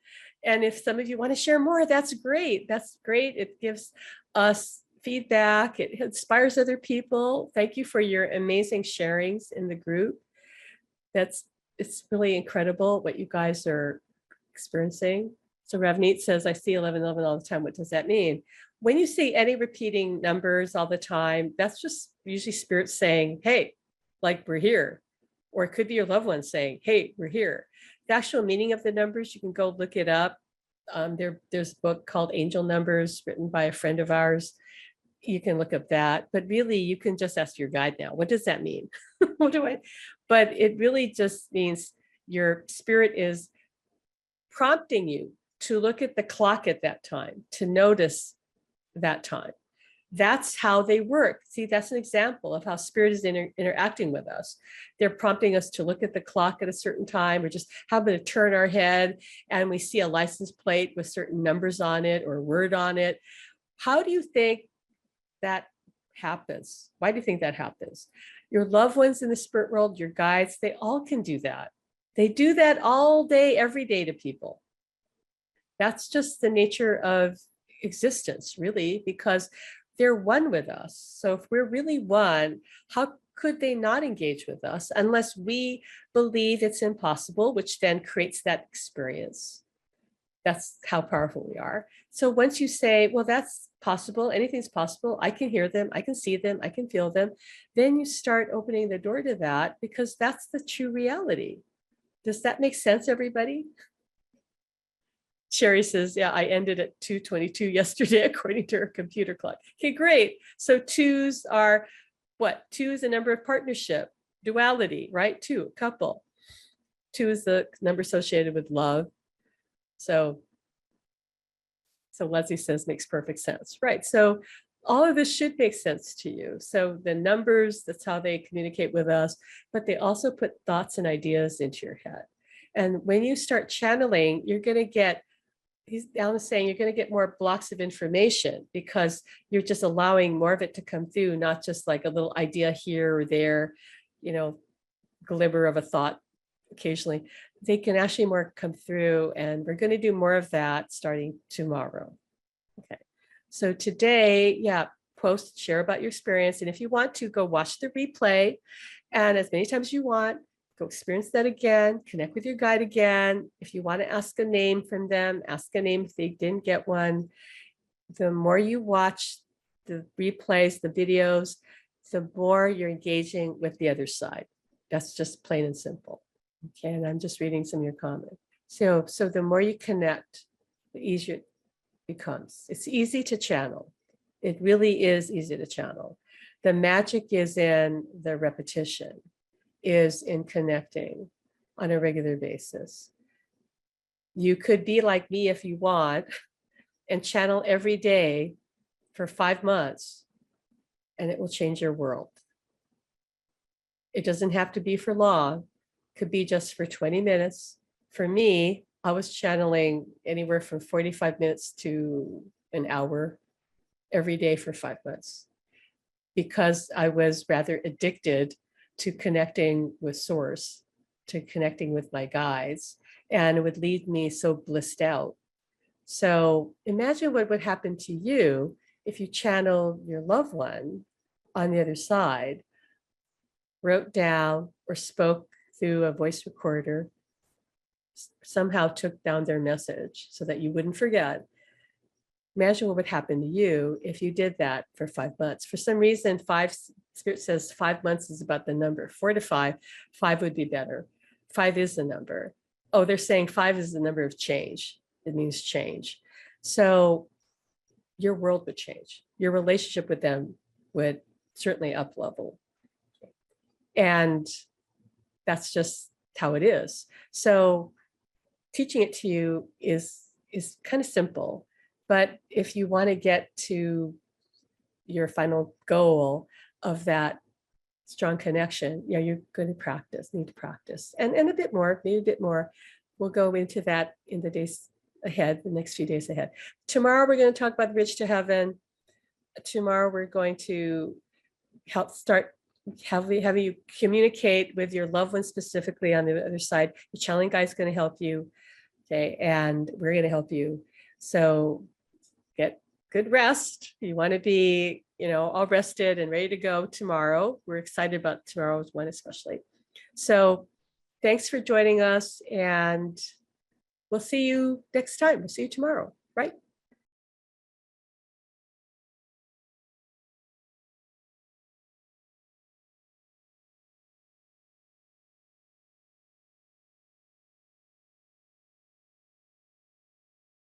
And if some of you want to share more, that's great. That's great. It gives us feedback. It inspires other people. Thank you for your amazing sharings in the group. It's really incredible what you guys are experiencing. So Ravneet says, I see 1111 all the time. What does that mean? When you see any repeating numbers all the time, that's just usually spirit saying, hey, like we're here. Or it could be your loved one saying, hey, we're here. The actual meaning of the numbers, you can go look it up. There's a book called Angel Numbers written by a friend of ours. You can look up that, but really you can just ask your guide now. What does that mean? But it really just means your spirit is prompting you to look at the clock at that time, to notice that time. That's how they work. See, that's an example of how spirit is interacting with us. They're prompting us to look at the clock at a certain time, or just happen to turn our head and we see a license plate with certain numbers on it or a word on it. How do you think that happens? Why do you think that happens? Your loved ones in the spirit world, your guides, they all can do that. They do that all day, every day to people. That's just the nature of existence, really, because they're one with us. So if we're really one, how could they not engage with us unless we believe it's impossible, which then creates that experience? That's how powerful we are. So once you say, well, that's possible, anything's possible, I can hear them, I can see them, I can feel them, then you start opening the door to that, because that's the true reality. Does that make sense, everybody? Sherry says, yeah, I ended at 2:22 yesterday, according to her computer clock. Okay, great. So twos are what? Two is a number of partnership, duality, right? Two, couple. Two is the number associated with love. So Leslie says, makes perfect sense, right? So all of this should make sense to you. So the numbers, that's how they communicate with us, but they also put thoughts and ideas into your head. And when you start channeling, you're going to get, Alan is saying, you're going to get more blocks of information, because you're just allowing more of it to come through, not just like a little idea here or there, glimmer of a thought occasionally. They can actually more come through, and we're going to do more of that starting tomorrow. Okay. So today, post, share about your experience. And if you want to, go watch the replay, and as many times as you want, go experience that again, connect with your guide again. If you want to ask a name from them, ask a name if they didn't get one. The more you watch the replays, the videos, the more you're engaging with the other side. That's just plain and simple. Okay, and I'm just reading some of your comments. So the more you connect, the easier it becomes. It's easy to channel. It really is easy to channel. The magic is in the repetition, is in connecting on a regular basis. You could be like me if you want and channel every day for 5 months, and it will change your world. It doesn't have to be for long. It could be just for 20 minutes. For me, I was channeling anywhere from 45 minutes to an hour every day for 5 months, because I was rather addicted to connecting with source, to connecting with my guides, and it would leave me so blissed out. So imagine what would happen to you if you channeled your loved one on the other side, wrote down or spoke through a voice recorder, somehow took down their message so that you wouldn't forget. Imagine what would happen to you if you did that for 5 months. For some reason, Spirit says 5 months is about the number. 4 to 5, 5 would be better. 5 is the number. Oh, they're saying 5 is the number of change. It means change. So your world would change. Your relationship with them would certainly up level. And that's just how it is. So teaching it to you is kind of simple. But if you want to get to your final goal of that strong connection, you're going to need to practice and a bit more, maybe a bit more. We'll go into that in the days ahead, the next few days ahead. Tomorrow, we're going to talk about the bridge to heaven. Tomorrow, we're going to have you communicate with your loved one specifically on the other side. The channeling guy is going to help you. Okay. And we're going to help you. So get good rest. You want to be, all rested and ready to go tomorrow. We're excited about tomorrow's one, especially. So thanks for joining us, and we'll see you next time. We'll see you tomorrow, right?